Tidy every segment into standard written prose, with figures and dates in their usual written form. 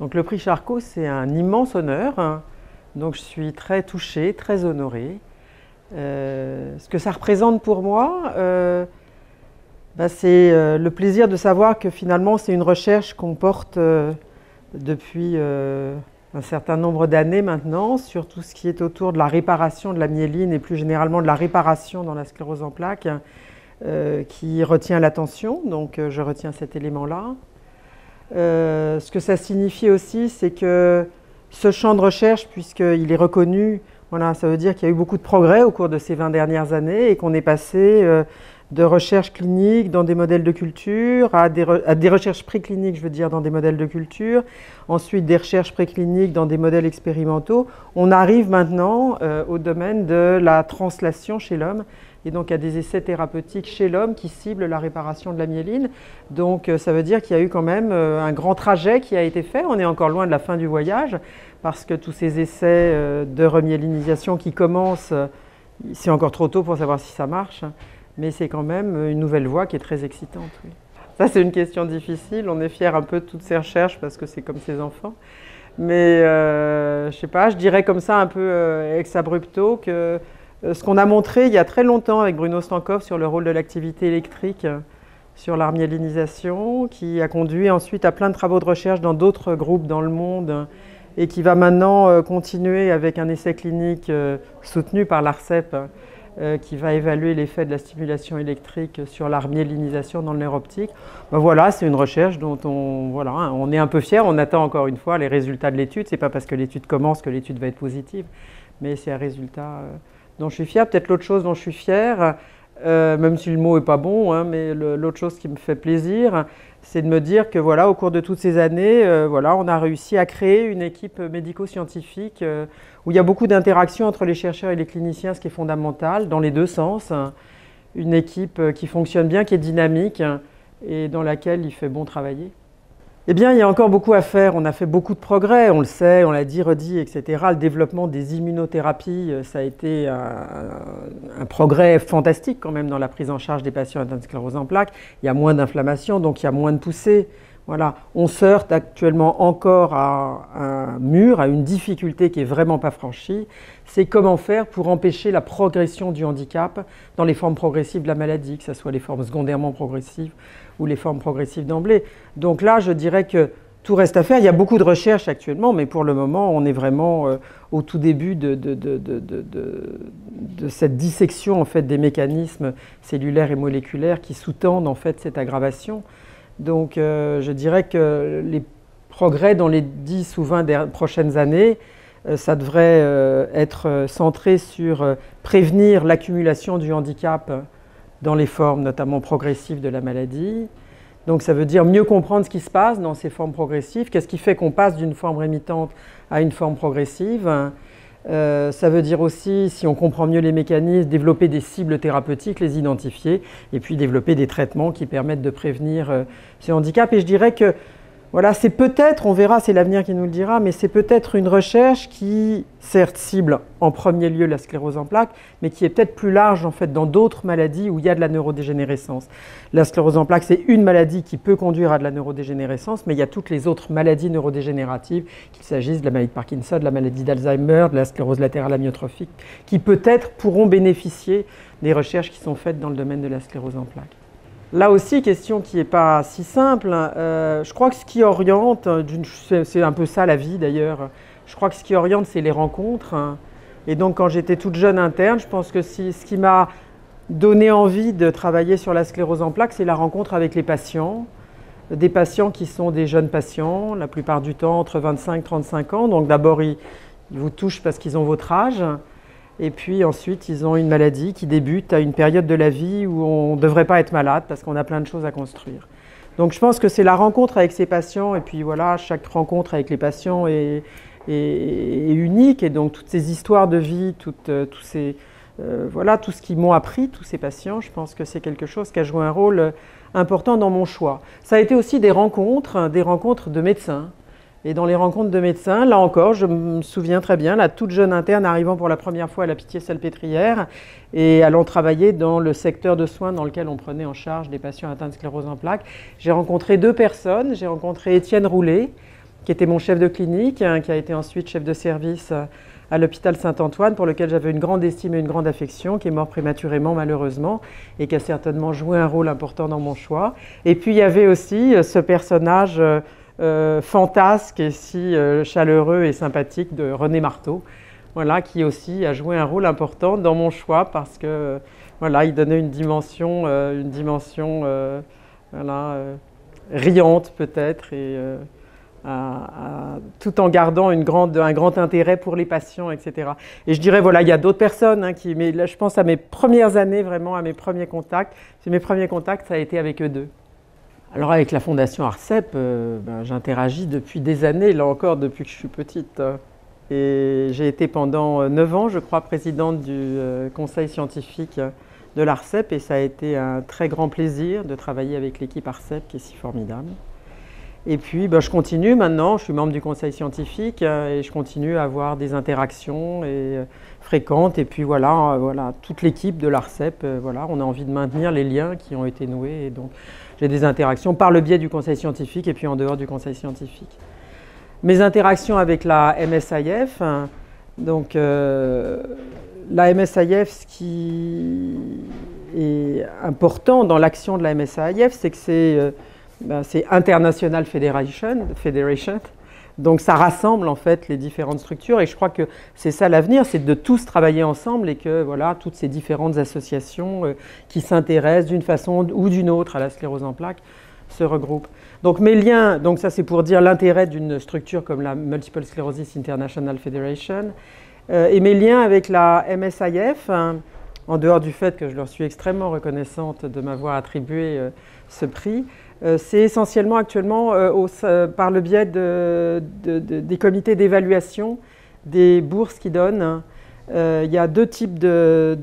Donc le prix Charcot, c'est un immense honneur, hein. Donc je suis très touchée, très honorée. Ce que ça représente pour moi, c'est le plaisir de savoir que finalement c'est une recherche qu'on porte depuis un certain nombre d'années maintenant sur tout ce qui est autour de la réparation de la myéline et plus généralement de la réparation dans la sclérose en plaques qui retient l'attention, donc je retiens cet élément-là. Ce que ça signifie aussi, c'est que ce champ de recherche, puisqu'il est reconnu, voilà, ça veut dire qu'il y a eu beaucoup de progrès au cours de ces 20 dernières années et qu'on est passé de recherche clinique dans des modèles de culture à des recherches précliniques, je veux dire, dans des modèles de culture, ensuite des recherches précliniques dans des modèles expérimentaux. On arrive maintenant au domaine de la translation chez l'homme et donc à des essais thérapeutiques chez l'homme qui ciblent la réparation de la myéline. Donc ça veut dire qu'il y a eu quand même un grand trajet qui a été fait. On est encore loin de la fin du voyage parce que tous ces essais de remyélinisation qui commencent, c'est encore trop tôt pour savoir si ça marche. Mais c'est quand même une nouvelle voie qui est très excitante. Oui. Ça, c'est une question difficile. On est fiers un peu de toutes ces recherches parce que c'est comme ses enfants. Mais je ne sais pas, je dirais comme ça un peu ex abrupto que ce qu'on a montré il y a très longtemps avec Bruno Stankov sur le rôle de l'activité électrique sur la remyélinisation, qui a conduit ensuite à plein de travaux de recherche dans d'autres groupes dans le monde et qui va maintenant continuer avec un essai clinique soutenu par l'ARCEP qui va évaluer l'effet de la stimulation électrique sur la remyélinisation dans le nerf optique. Ben voilà, c'est une recherche dont on est un peu fier. On attend encore une fois les résultats de l'étude. Ce n'est pas parce que l'étude commence que l'étude va être positive, mais c'est un résultat dont je suis fier. Peut-être l'autre chose dont je suis fier, même si le mot n'est pas bon, hein, mais l'autre chose qui me fait plaisir, c'est de me dire que voilà, au cours de toutes ces années, on a réussi à créer une équipe médico-scientifique où il y a beaucoup d'interactions entre les chercheurs et les cliniciens, ce qui est fondamental, dans les deux sens. Une équipe qui fonctionne bien, qui est dynamique et dans laquelle il fait bon travailler. Eh bien, il y a encore beaucoup à faire. On a fait beaucoup de progrès, on le sait, on l'a dit, redit, etc. Le développement des immunothérapies, ça a été un progrès fantastique quand même dans la prise en charge des patients atteints de sclérose en plaques. Il y a moins d'inflammation, donc il y a moins de poussées. Voilà. On se heurte actuellement encore à un mur, à une difficulté qui n'est vraiment pas franchie. C'est comment faire pour empêcher la progression du handicap dans les formes progressives de la maladie, que ce soit les formes secondairement progressives ou les formes progressives d'emblée. Donc là, je dirais que tout reste à faire. Il y a beaucoup de recherches actuellement, mais pour le moment, on est vraiment au tout début de cette dissection en fait, des mécanismes cellulaires et moléculaires qui sous-tendent en fait, cette aggravation. Donc je dirais que les progrès dans les 10 ou 20 prochaines années, ça devrait être centré sur prévenir l'accumulation du handicap dans les formes notamment progressives de la maladie. Donc ça veut dire mieux comprendre ce qui se passe dans ces formes progressives, qu'est-ce qui fait qu'on passe d'une forme rémitante à une forme progressive. Ça veut dire aussi, si on comprend mieux les mécanismes, développer des cibles thérapeutiques, les identifier, et puis développer des traitements qui permettent de prévenir ce handicap. Et je dirais que voilà, c'est peut-être, on verra, c'est l'avenir qui nous le dira, mais c'est peut-être une recherche qui, certes, cible en premier lieu la sclérose en plaques, mais qui est peut-être plus large en fait dans d'autres maladies où il y a de la neurodégénérescence. La sclérose en plaques, c'est une maladie qui peut conduire à de la neurodégénérescence, mais il y a toutes les autres maladies neurodégénératives, qu'il s'agisse de la maladie de Parkinson, de la maladie d'Alzheimer, de la sclérose latérale amyotrophique, qui peut-être pourront bénéficier des recherches qui sont faites dans le domaine de la sclérose en plaques. Là aussi, question qui n'est pas si simple. Je crois que ce qui oriente, c'est un peu ça la vie d'ailleurs, je crois que ce qui oriente, c'est les rencontres. Et donc quand j'étais toute jeune interne, je pense que ce qui m'a donné envie de travailler sur la sclérose en plaques, c'est la rencontre avec les patients. Des patients qui sont des jeunes patients, la plupart du temps entre 25 et 35 ans. Donc d'abord, ils vous touchent parce qu'ils ont votre âge. Et puis ensuite, ils ont une maladie qui débute à une période de la vie où on ne devrait pas être malade parce qu'on a plein de choses à construire. Donc je pense que c'est la rencontre avec ces patients, et puis voilà, chaque rencontre avec les patients est unique, et donc toutes ces histoires de vie, tout ce qu'ils m'ont appris, tous ces patients, je pense que c'est quelque chose qui a joué un rôle important dans mon choix. Ça a été aussi des rencontres de médecins. Et dans les rencontres de médecins, là encore, je me souviens très bien, la toute jeune interne arrivant pour la première fois à la Pitié-Salpêtrière et allant travailler dans le secteur de soins dans lequel on prenait en charge des patients atteints de sclérose en plaques. J'ai rencontré deux personnes. J'ai rencontré Étienne Roulet, qui était mon chef de clinique, hein, qui a été ensuite chef de service à l'hôpital Saint-Antoine, pour lequel j'avais une grande estime et une grande affection, qui est mort prématurément malheureusement, et qui a certainement joué un rôle important dans mon choix. Et puis il y avait aussi ce personnage fantasque et si chaleureux et sympathique de René Marteau, voilà, qui aussi a joué un rôle important dans mon choix parce que voilà, il donnait une dimension voilà, riante peut-être, et tout en gardant un grand intérêt pour les patients, etc. Et je dirais, voilà, il y a d'autres personnes, hein, mais là, je pense à mes premières années, vraiment à mes premiers contacts. Mes premiers contacts, ça a été avec eux deux. Alors avec la Fondation ARCEP, j'interagis depuis des années, là encore depuis que je suis petite. Et j'ai été pendant 9 ans, je crois, présidente du conseil scientifique de l'ARCEP, et ça a été un très grand plaisir de travailler avec l'équipe ARCEP qui est si formidable. Et puis je continue maintenant, je suis membre du conseil scientifique et je continue à avoir des interactions fréquentes. Et puis voilà, toute l'équipe de l'ARCEP, voilà, on a envie de maintenir les liens qui ont été noués. Et donc j'ai des interactions par le biais du conseil scientifique et puis en dehors du conseil scientifique. Mes interactions avec la MSIF, donc la MSIF, ce qui est important dans l'action de la MSIF, c'est que c'est International Federation, donc ça rassemble en fait les différentes structures, et je crois que c'est ça l'avenir, c'est de tous travailler ensemble et que voilà, toutes ces différentes associations qui s'intéressent d'une façon ou d'une autre à la sclérose en plaques se regroupent. Donc mes liens, donc ça c'est pour dire l'intérêt d'une structure comme la Multiple Sclerosis International Federation, et mes liens avec la MSIF, en dehors du fait que je leur suis extrêmement reconnaissante de m'avoir attribué ce prix, c'est essentiellement actuellement par le biais des comités d'évaluation des bourses qu'ils donnent. Il y a deux types de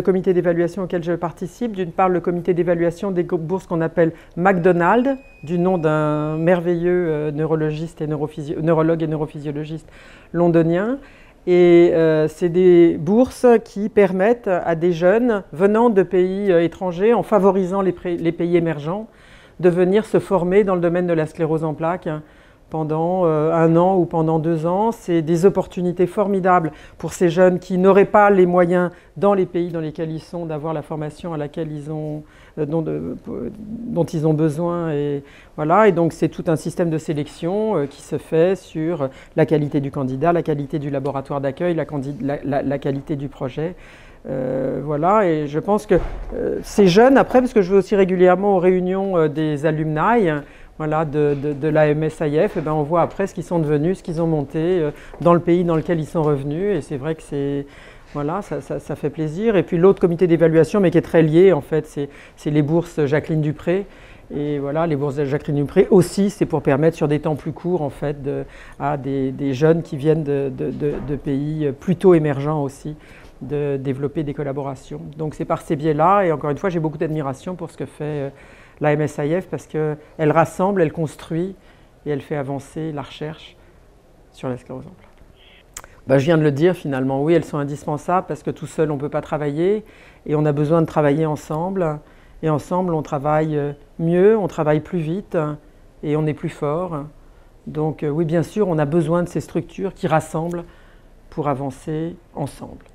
comités d'évaluation auxquels je participe. D'une part, le comité d'évaluation des bourses qu'on appelle McDonald, du nom d'un merveilleux neurologiste et neurologue et neurophysiologiste londonien. Et c'est des bourses qui permettent à des jeunes venant de pays étrangers, en favorisant les pays émergents, de venir se former dans le domaine de la sclérose en plaques pendant 1 an ou pendant 2 ans. C'est des opportunités formidables pour ces jeunes qui n'auraient pas les moyens dans les pays dans lesquels ils sont d'avoir la formation à laquelle dont ils ont besoin. Et, voilà. Et donc c'est tout un système de sélection qui se fait sur la qualité du candidat, la qualité du laboratoire d'accueil, la qualité du projet. Voilà, et je pense que ces jeunes, après, parce que je vais aussi régulièrement aux réunions des alumni, voilà, de la MSIF, et on voit après ce qu'ils sont devenus, ce qu'ils ont monté dans le pays dans lequel ils sont revenus, et c'est vrai que voilà, ça fait plaisir. Et puis l'autre comité d'évaluation, mais qui est très lié, en fait, c'est les bourses Jacqueline Dupré. Et voilà, les bourses de Jacqueline Dupré aussi, c'est pour permettre sur des temps plus courts, en fait, à des jeunes qui viennent de pays plutôt émergents aussi, de développer des collaborations. Donc c'est par ces biais-là, et encore une fois, j'ai beaucoup d'admiration pour ce que fait la MSIF, parce qu'elle rassemble, elle construit et elle fait avancer la recherche sur la sclérose en plaques. Je viens de le dire finalement, oui, elles sont indispensables parce que tout seul on ne peut pas travailler et on a besoin de travailler ensemble. Et ensemble on travaille mieux, on travaille plus vite et on est plus fort. Donc oui, bien sûr, on a besoin de ces structures qui rassemblent pour avancer ensemble.